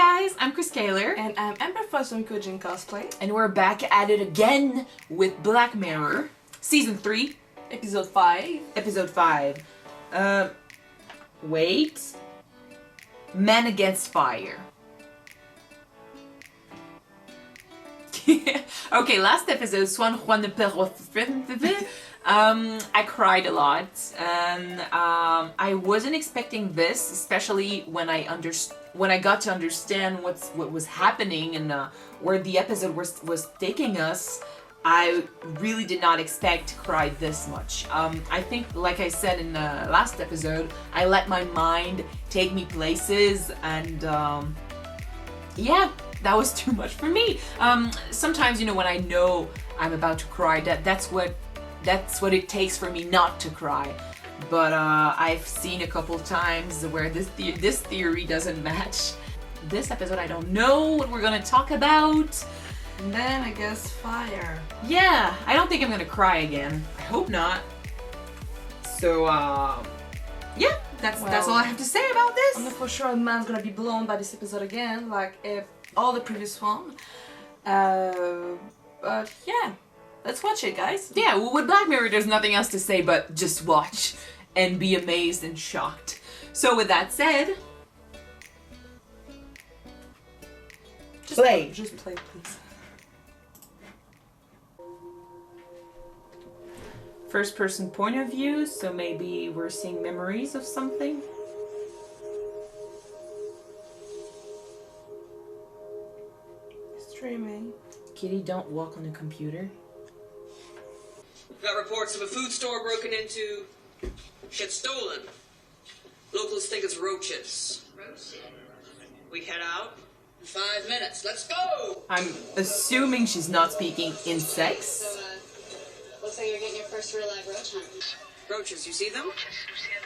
guys, I'm Chris Kaler. And I'm Ember from Kyuujin Cosplay. And we're back at it again with Black Mirror. Season 3. Episode 5. Episode 5. Wait. Men Against Fire. Okay, last episode, I cried a lot, and I wasn't expecting this, especially when I got to understand what was happening and where the episode was taking us. I really did not expect to cry this much. I think, like I said in the last episode, I let my mind take me places, and yeah, that was too much for me. Sometimes, when I know I'm about to cry, that's what it takes for me not to cry. But I've seen a couple times where this theory doesn't match. This episode, I don't know what we're gonna talk about. And then I guess fire. Yeah, I don't think I'm gonna cry again. I hope not. So yeah, that's all I have to say about this. I'm not for sure a man's gonna be blown by this episode again, like if all the previous one. But yeah, let's watch it, guys. Yeah, well, with Black Mirror, there's nothing else to say but just watch and be amazed and shocked. So with that said, Just play, please. First person point of view, so maybe we're seeing memories of something. Streaming. Kitty, don't walk on the computer. We've got reports of a food store broken into, shit stolen. Locals think it's roaches. Roaches? We head out in 5 minutes. Let's go! I'm assuming she's not speaking insects. Looks like you're getting your first real live roach hunt. Roaches, you see them?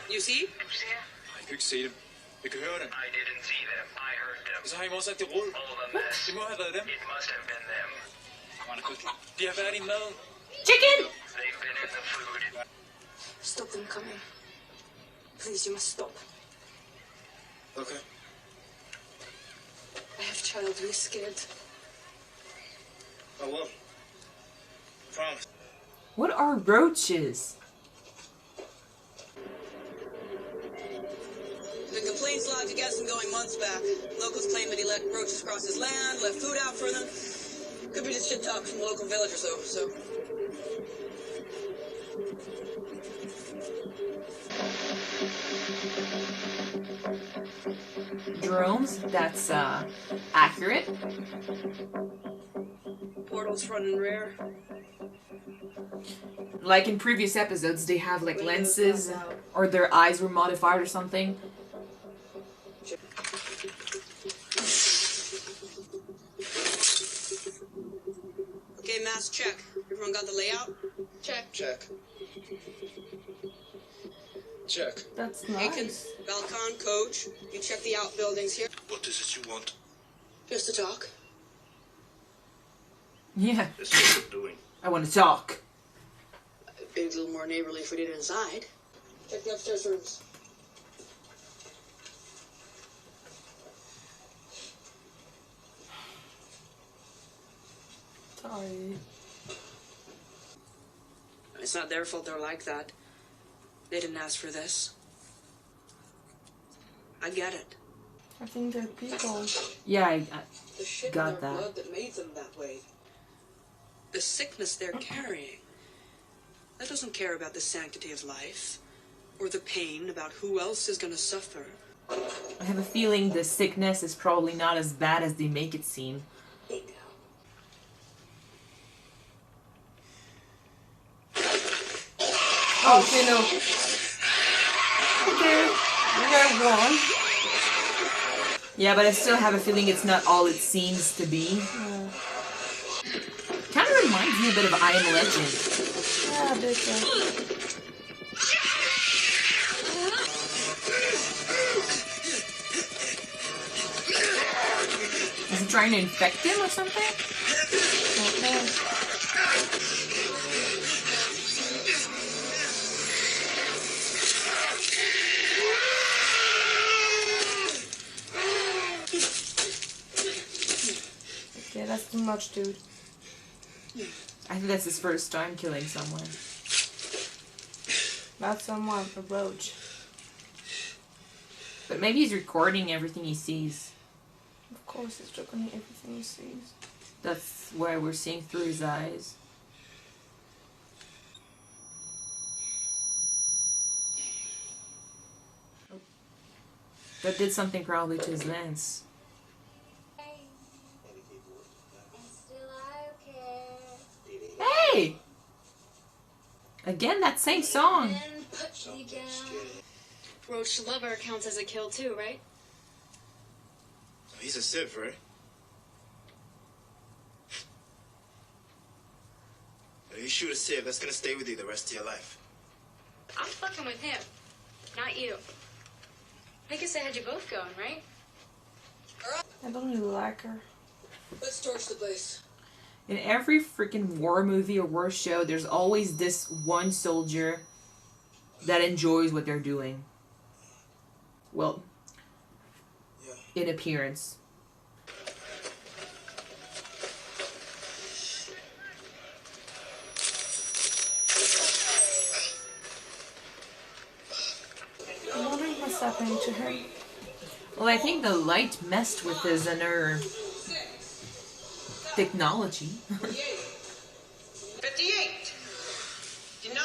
You see? I kan ikke se dem. Jeg kan høre dem. I didn't see them. I heard them. Så har I også sagt, det er rød. All of a mess. Det må have været dem. It must have been them. Kom on, quickly. De har været i maden. Chicken! They've been in the food. Stop them coming. Please, you must stop. Okay. I have child, really scared. I will. Promise. What are roaches? The complaints lodged against him going months back. Locals claim that he let roaches cross his land, left food out for them. Could be just shit talk from the local villagers, though, so... Drones? That's accurate. Portals running rare. Like in previous episodes, they have like lenses, or their eyes were modified or something. Okay, mass check. Everyone got the layout? Check. Check. Check. That's Aiken, nice. Balcon, Coach, you check the outbuildings here. What is it you want? Just to talk. Yeah, That's what you're doing. I want to talk. Be a little more neighborly if we did it inside. Check the upstairs rooms. Sorry. It's not their fault they're like that. They didn't ask for this. I get it. I think they're people. Yeah, I The shit Got in their that. blood that made them that way. The sickness they're carrying. That doesn't care about the sanctity of life. Or the pain about who else is gonna suffer. I have a feeling the sickness is probably not as bad as they make it seem. Oh, okay, no. Okay, we got one. Yeah, but I still have a feeling it's not all it seems to be. Kind of reminds me a bit of I Am Legend. Yeah, a bit. Is he trying to infect him or something? Yeah, that's too much, dude. I think that's his first time killing someone. Not someone, a roach. But maybe he's recording everything he sees. Of course, he's recording everything he sees. That's why we're seeing through his eyes. That did something probably to his lens. Hey! Again, that same song. Roach lover counts as a kill too, right? He's a civ, right? If you shoot a civ, that's gonna stay with you the rest of your life. I'm fucking with him, not you. I guess I had you both going, right? I don't really like her. Let's torch the place. In every freaking war movie or war show, there's always this one soldier that enjoys what they're doing. Well, in appearance. I'm wondering what's happening to her. Well, I think the light messed with his inner technology. 58. 59.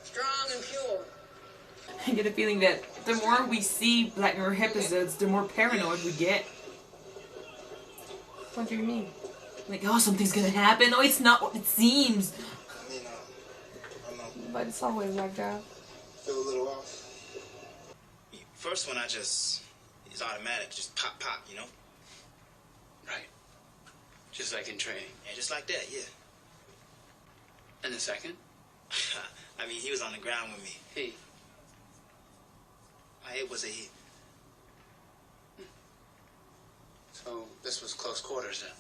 Strong and pure. I get a feeling that the more we see Black Mirror episodes, the more paranoid we get. What do you mean? Like, oh, something's gonna happen. Oh, it's not what it seems. I mean, I'm not But it's always like that. feel a little off. First one, it's automatic, just pop, pop, you know? Right. Just like in training. Yeah, just like that, yeah. And the second? I mean, he was on the ground with me. He. It was a he. So this was close quarters then?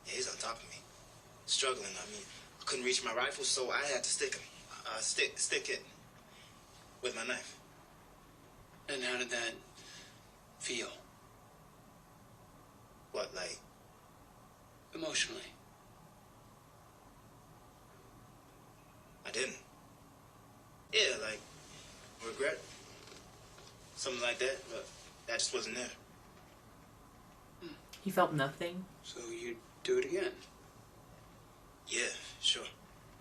Yeah, he's on top of me. Struggling, I mean, I couldn't reach my rifle, so I had to stick him. Stick it with my knife. And how did that feel? What, like? Emotionally? I didn't. Yeah, like, regret. Something like that, but that just wasn't there. He felt nothing. So you'd do it again? Yeah, sure.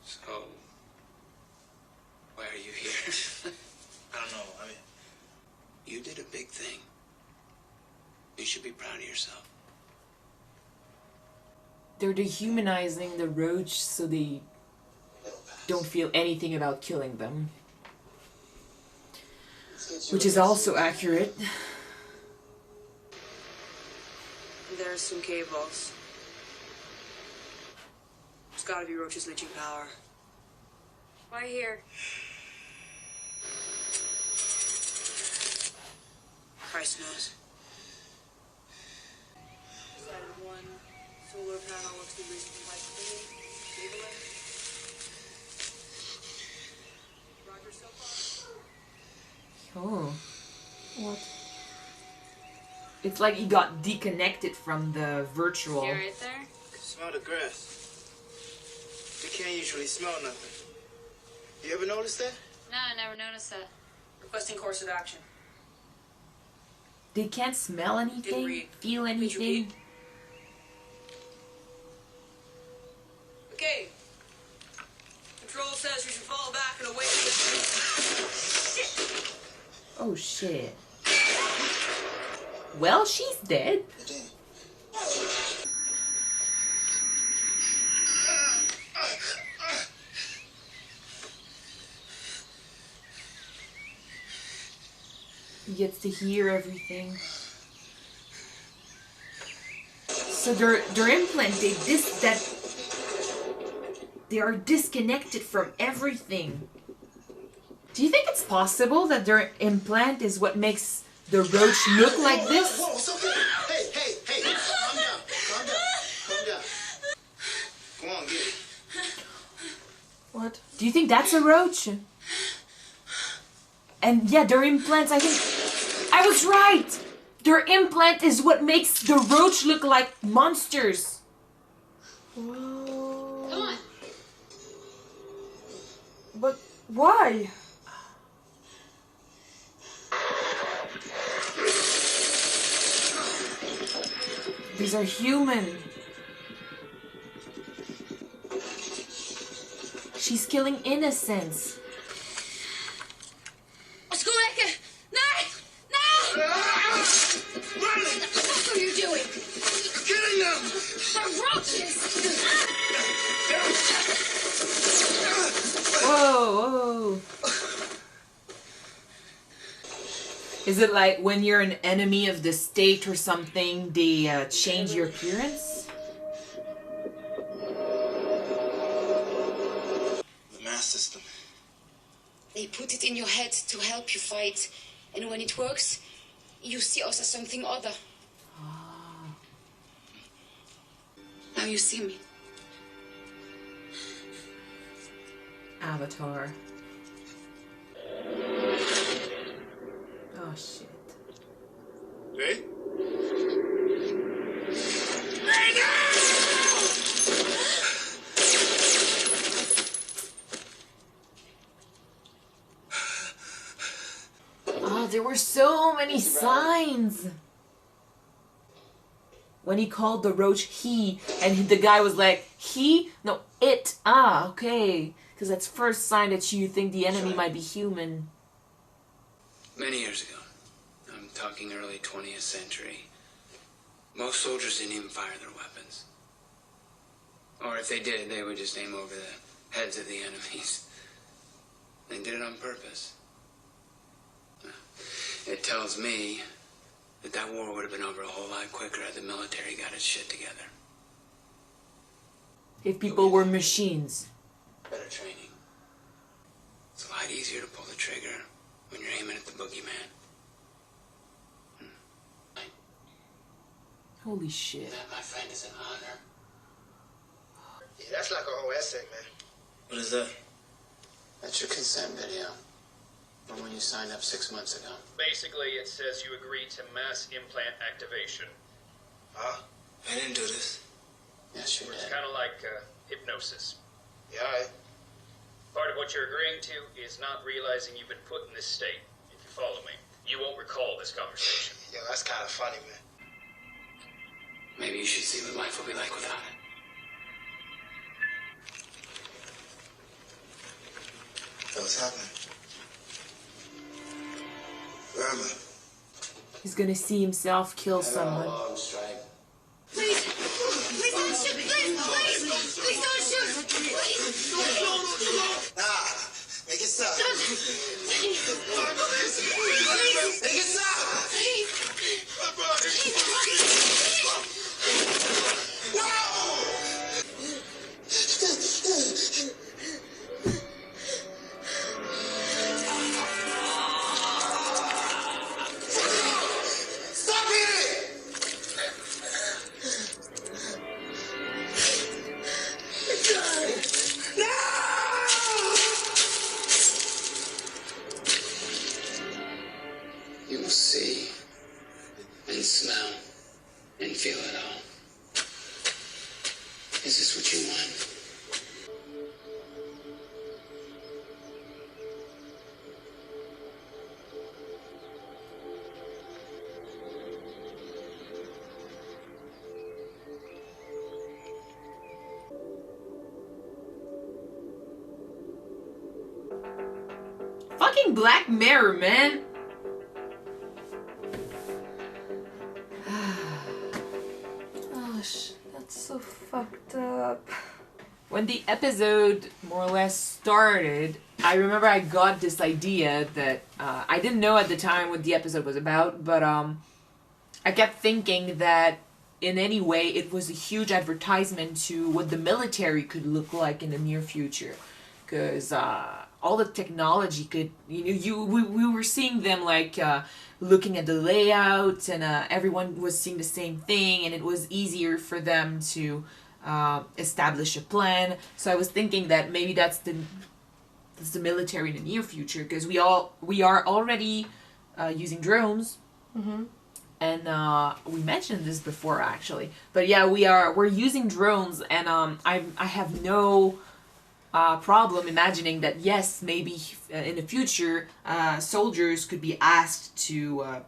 So, why are you here? I don't know, I mean... You did a big thing. You should be proud of yourself. They're dehumanizing the roach so they don't feel anything about killing them. Which is also accurate. There's some cave walls. It's gotta be Roach's leeching power. Why here? Christ knows. Decided one solar panel looks to be quite clean. Labeling. Roger so far? Oh. What? It's like he got disconnected from the virtual. You right there? Smell the grass. You can't usually smell nothing. You ever notice that? No, I never noticed that. Requesting course of action. They can't smell anything, read. feel Please anything. repeat. Okay. Control says you should fall back and await the... Shit! Oh shit. Well, she's dead. He gets to hear everything. So their implant, they are disconnected from everything. Do you think it's possible that their implant is what makes the roach look like this? Whoa, it's okay. Hey, calm down. Come on, get it. What? Do you think that's a roach? And yeah, their implants, I think... I was right! Their implant is what makes the roach look like monsters. Whoa. Come on. But why? These are human. She's killing innocents. Let's go, Eka. No! No! What the fuck are you doing? Killing them! They're roaches! Whoa, whoa. Is it like when you're an enemy of the state or something, they change your appearance? The mass system. They put it in your head to help you fight. And when it works, you see us as something other. Now you see me. Avatar. Oh shit. Hey? Oh, there were so many signs. When he called the roach he, and the guy was like, he? No, it. Ah, okay. Because that's first sign that you think the enemy might be human. Many years ago, I'm talking early 20th century, most soldiers didn't even fire their weapons. Or if they did, they would just aim over the heads of the enemies. They did it on purpose. It tells me that that war would have been over a whole lot quicker had the military got its shit together. If people were machines. Better training. It's a lot easier to pull the trigger when you're aiming at the boogeyman. Holy shit. That, my friend, is an honor. Yeah, that's like a whole essay, man. What is that? That's your consent video. From when you signed up 6 months ago. Basically, it says you agree to mass implant activation. Huh? I didn't do this. Yes, you It's did. kind of like hypnosis. Yeah, all right. Part of what you're agreeing to is not realizing you've been put in this state. If you follow me, you won't recall this conversation. Yo, that's kind of funny, man. Maybe you should see what life will be like without it. Yo, what's happening? Where am I? He's gonna see himself kill someone. Long strike. Please! Please don't shoot! Please! Please! Please don't shoot! Please! Nah, make it stop. Please! Make it stop! Stop it! You will see and smell and feel it all. Is this what you want? Fucking Black Mirror, man. Gosh, that's so fucked up. When the episode more or less started, I remember I got this idea that I didn't know at the time what the episode was about, but I kept thinking that in any way it was a huge advertisement to what the military could look like in the near future, because all the technology could, we were seeing them like looking at the layout, and everyone was seeing the same thing, and it was easier for them to establish a plan. So I was thinking that maybe that's the that's the military in the near future, because we are already using drones. Mm-hmm. And we mentioned this before actually, but yeah, we're using drones, and I have no problem imagining that yes, maybe in the future soldiers could be asked to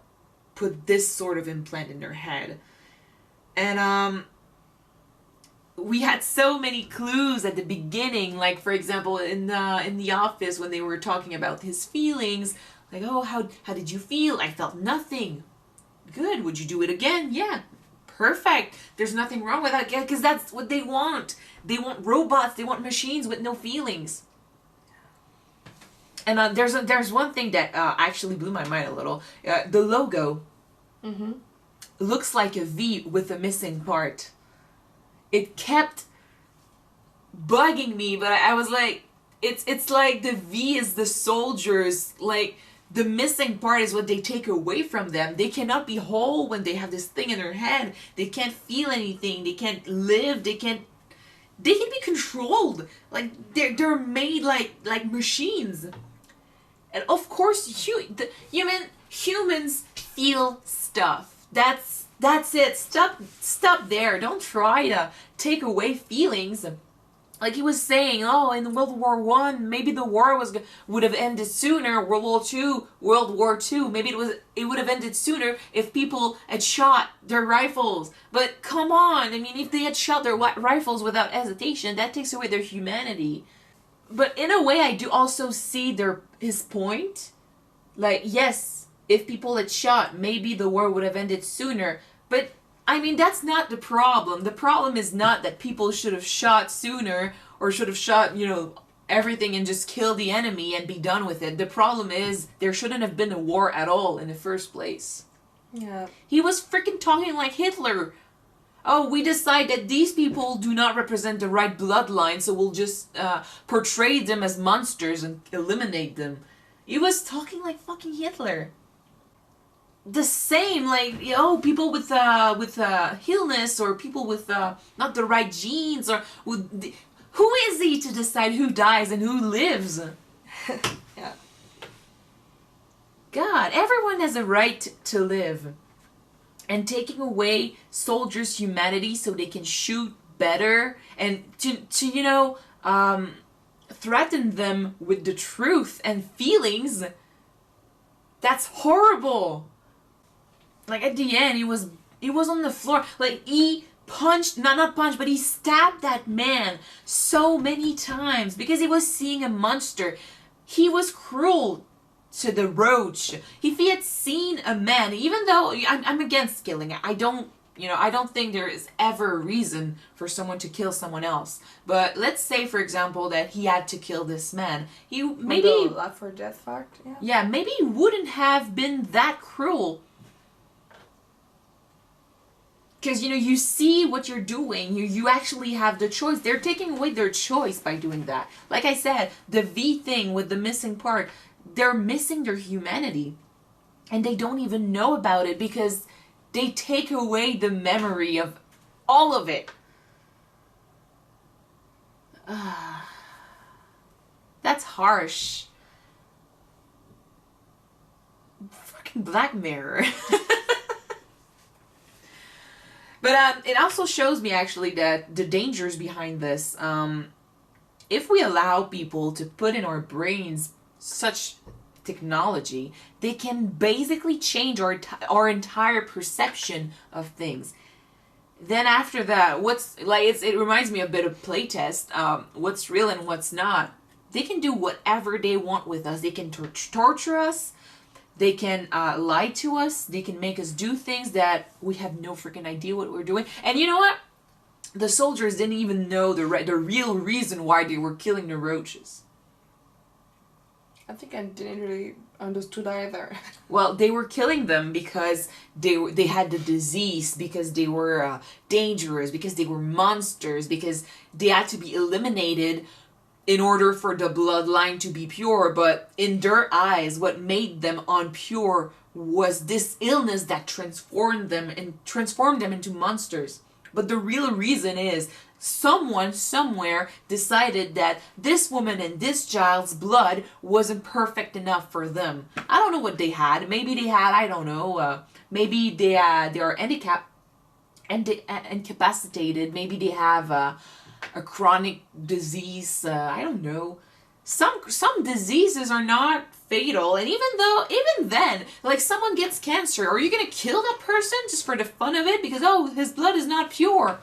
put this sort of implant in their head, and we had so many clues at the beginning, like for example in the office when they were talking about his feelings, like, oh, how did you feel? I felt nothing. Good. Would you do it again? Yeah. Perfect. There's nothing wrong with that, because that's what they want. They want robots. They want machines with no feelings. And there's one thing that actually blew my mind a little. The logo looks like a V with a missing part. It kept bugging me, but I was like, it's like the V is the soldiers, like. The missing part is what they take away from them. They cannot be whole when they have this thing in their head. They can't feel anything. They can't live. They can be controlled. Like they're made like machines. And of course, humans feel stuff. That's it. Stop there. Don't try to take away feelings. Like he was saying, oh, in World War One, maybe the war would have ended sooner. World War Two, maybe it would have ended sooner if people had shot their rifles. But come on, I mean, if they had shot their rifles without hesitation, that takes away their humanity. But in a way, I do also see his point. Like, yes, if people had shot, maybe the war would have ended sooner. But I mean, that's not the problem. The problem is not that people should have shot sooner or should have shot, everything and just kill the enemy and be done with it. The problem is there shouldn't have been a war at all in the first place. Yeah. He was freaking talking like Hitler. Oh, we decide that these people do not represent the right bloodline, so we'll just portray them as monsters and eliminate them. He was talking like fucking Hitler. The same, like, people with illness, or people with not the right genes, or who is he to decide who dies and who lives? Yeah. God, everyone has a right to live, and taking away soldiers' humanity so they can shoot better and to threaten them with the truth and feelings. That's horrible. Like at the end, he was on the floor. Like he punched, not punched, but he stabbed that man so many times because he was seeing a monster. He was cruel to the roach. If he had seen a man, even though I'm against killing, I don't think there is ever a reason for someone to kill someone else. But let's say, for example, that he had to kill this man. He maybe life or death fact. Yeah. Yeah, maybe he wouldn't have been that cruel. Because, you see what you're doing. You actually have the choice. They're taking away their choice by doing that. Like I said, the V thing with the missing part, they're missing their humanity. And they don't even know about it because they take away the memory of all of it. That's harsh. Fucking Black Mirror. But it also shows me, actually, that the dangers behind this. If we allow people to put in our brains such technology, they can basically change our entire perception of things. Then after that, it reminds me a bit of playtest. What's real and what's not. They can do whatever they want with us. They can torture us. They can lie to us. They can make us do things that we have no freaking idea what we're doing. And you know what? The soldiers didn't even know the real reason why they were killing the roaches. I think I didn't really understood either. Well, they were killing them because they had the disease, because they were dangerous, because they were monsters, because they had to be eliminated in order for the bloodline to be pure. But in their eyes, what made them unpure was this illness that transformed them into monsters. But the real reason is someone somewhere decided that this woman and this child's blood wasn't perfect enough for them. I don't know what they had. Maybe they had, I don't know, maybe they are handicapped and incapacitated. Maybe they have a chronic disease. I don't know. Some diseases are not fatal, and even then, like, someone gets cancer, are you gonna kill that person just for the fun of it because, oh, his blood is not pure?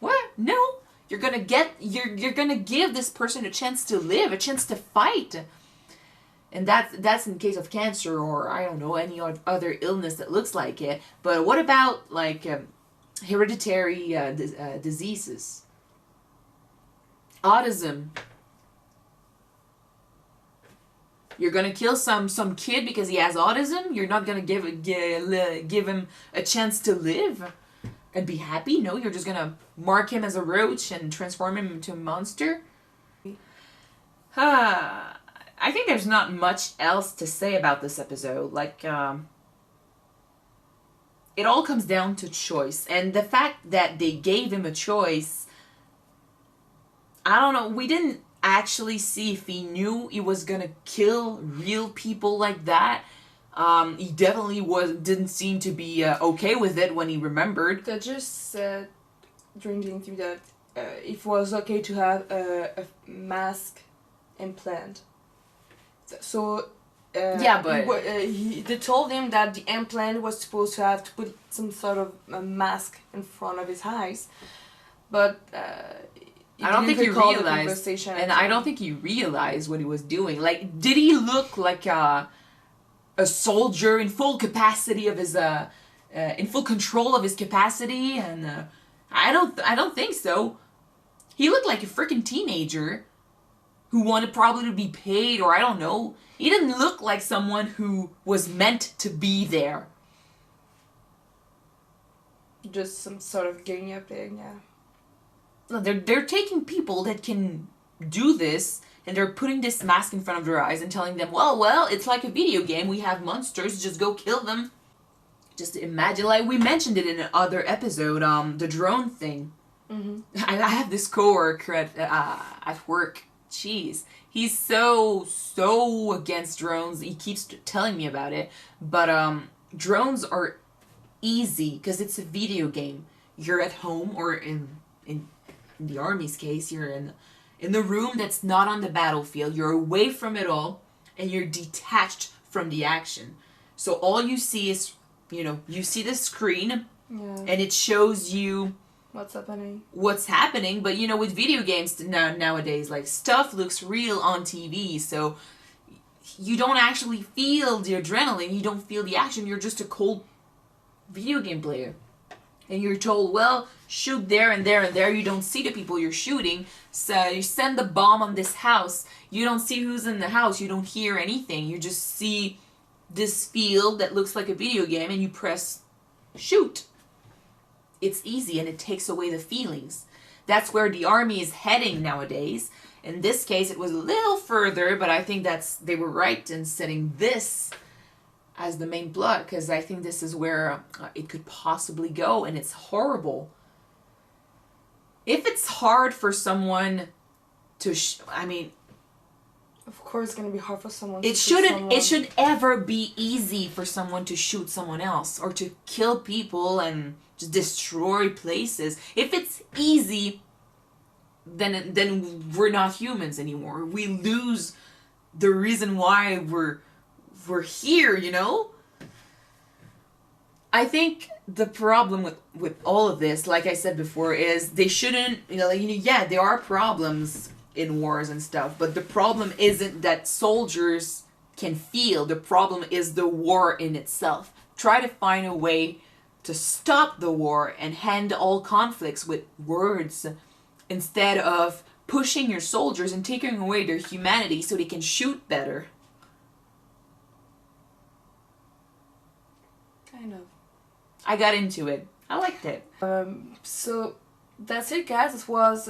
What? No, you're gonna give this person a chance to live, a chance to fight, and that's in case of cancer, or I don't know, any other illness that looks like it. But what about like hereditary diseases, autism? You're gonna kill some kid because he has autism? You're not gonna give him a chance to live and be happy? No, you're just gonna mark him as a roach and transform him into a monster? I think there's not much else to say about this episode. Like, it all comes down to choice. And the fact that they gave him a choice, I don't know, we didn't actually see if he knew he was gonna kill real people like that. He definitely didn't seem to be okay with it when he remembered. They just said during the interview that it was okay to have a mask implant. So yeah, but they told him that the implant was supposed to have to put some sort of a mask in front of his eyes, but I don't think he realized, and I don't think he realized what he was doing. Like, did he look like a soldier in full capacity of his in full control of his capacity? And I don't think so. He looked like a freaking teenager who wanted probably to be paid, or I don't know. He didn't look like someone who was meant to be there. Just some sort of gang thing, yeah. They're taking people that can do this, and they're putting this mask in front of their eyes and telling them, well, it's like a video game. We have monsters. Just go kill them. Just imagine, like we mentioned it in another episode, the drone thing. Mm-hmm. I have this coworker at work. Jeez, he's so against drones. He keeps telling me about it. But drones are easy because it's a video game. You're at home, or in the army's case, you're in the room that's not on the battlefield. You're away from it all, and you're detached from the action. So all you see is, you see the screen, and it shows you what's happening. But with video games nowadays, like, stuff looks real on TV, so you don't actually feel the adrenaline. You don't feel the action. You're just a cold video game player. And you're told, well, shoot there and there and there. You don't see the people you're shooting. So you send the bomb on this house. You don't see who's in the house. You don't hear anything. You just see this field that looks like a video game, and you press shoot. It's easy, and it takes away the feelings. That's where the army is heading nowadays. In this case, it was a little further, but I think they were right in setting this as the main plot, because I think this is where it could possibly go, and it's horrible. If it's hard for someone to, of course, it's gonna be hard for someone. It should ever be easy for someone to shoot someone else or to kill people and just destroy places. If it's easy, then we're not humans anymore. We lose the reason why we're here, I think the problem with all of this, like I said before, is they shouldn't, yeah, there are problems in wars and stuff, but the problem isn't that soldiers can feel. The problem is the war in itself. Try to find a way to stop the war and end all conflicts with words instead of pushing your soldiers and taking away their humanity so they can shoot better. Kind of. I got into it. I liked it. So that's it, guys. This was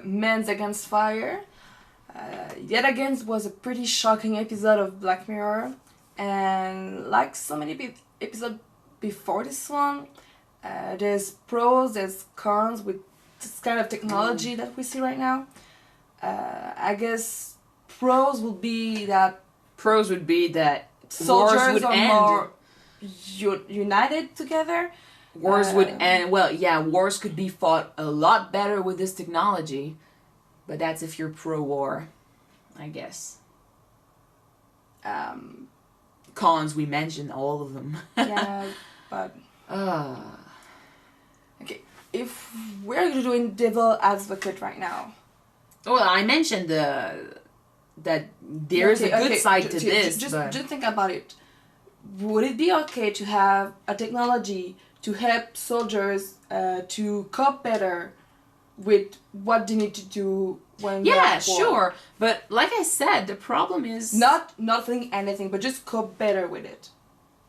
Men's Against Fire. Yet again, it was a pretty shocking episode of Black Mirror. And like so many episodes before this one, There's pros, there's cons with this kind of technology that we see right now. I guess pros would be that Pros would be that soldiers wars would are end. more united together. Wars would end. Well, yeah, wars could be fought a lot better with this technology, but that's if you're pro-war, I guess. Cons, we mentioned all of them. Yeah, but okay, if we're doing devil advocate right now. Well, I mentioned that there's a good side to this. Just think about it. Would it be okay to have a technology to help soldiers to cope better with what they need to do when they're at war? Sure. But like I said, the problem is not feeling anything, but just cope better with it.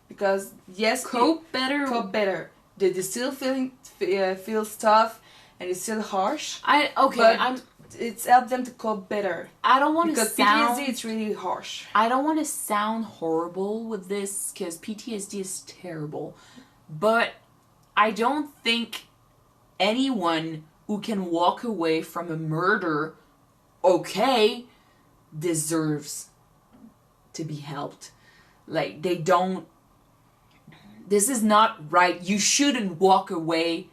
Because yes, cope better. They still feel stuff, and it's still harsh. It's helped them to cope better. I don't want to sound... Because PTSD, it's really harsh. I don't want to sound horrible with this, because PTSD is terrible. But I don't think anyone who can walk away from a murder deserves to be helped. Like, they don't... This is not right. You shouldn't walk away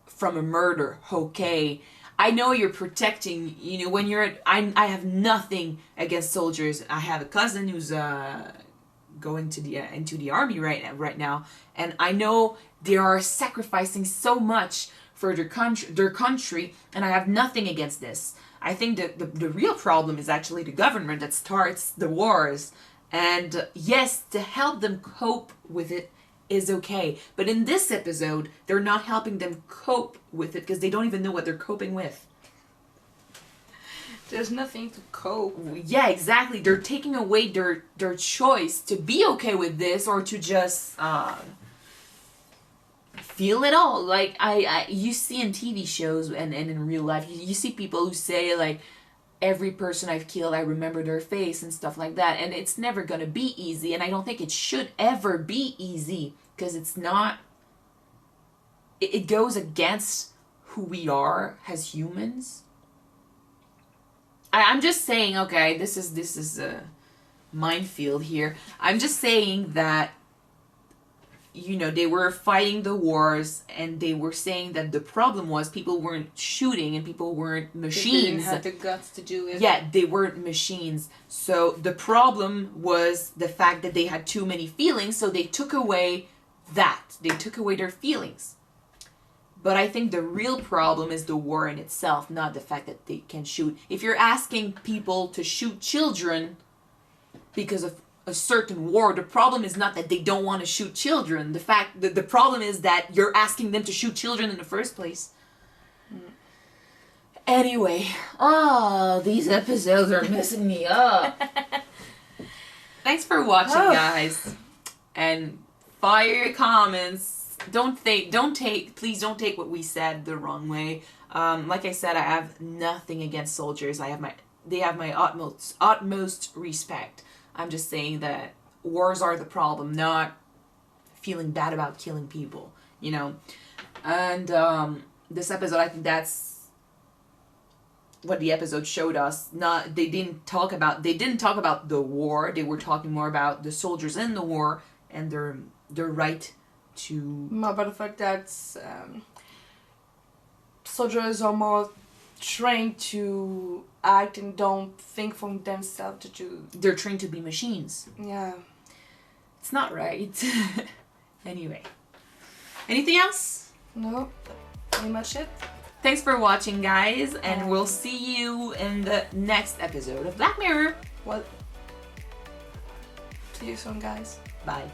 from a murder, okay? I know you're protecting, when you're... I have nothing against soldiers. I have a cousin who's going to into the army right now, and I know they are sacrificing so much for their country, and I have nothing against this. I think that the real problem is actually the government that starts the wars, and yes, to help them cope with it is okay. But in this episode, they're not helping them cope with it because they don't even know what they're coping with. There's nothing to cope. Yeah, exactly. They're taking away their choice to be okay with this or to just feel it all. Like you see in TV shows and in real life, you see people who say like, every person I've killed, I remember their face and stuff like that. And it's never going to be easy. And I don't think it should ever be easy because it's not... It goes against who we are as humans. I'm just saying, okay, this is a minefield here. I'm just saying that, they were fighting the wars and they were saying that the problem was people weren't shooting and people weren't machines. They didn't have the guts to do it. Yeah, they weren't machines. So the problem was the fact that they had too many feelings, so they took away that. They took away their feelings. But I think the real problem is the war in itself, not the fact that they can shoot. If you're asking people to shoot children because of a certain war, the problem is not that they don't want to shoot children. The problem is that you're asking them to shoot children in the first place. Anyway, these episodes are messing me up. Thanks for watching, guys. And fire your comments. Please don't take what we said the wrong way. Like I said, I have nothing against soldiers. They have my utmost respect. I'm just saying that wars are the problem, not feeling bad about killing people, And this episode, I think that's what the episode showed us. They didn't talk about the war. They were talking more about the soldiers in the war and their right to... More about the fact that soldiers are more trained to act and don't think for themselves to do. They're trained to be machines. Yeah. It's not right. Anyway. Anything else? No. Pretty much it. Thanks for watching, guys, and we'll see you in the next episode of Black Mirror. Well, see you soon, guys. Bye.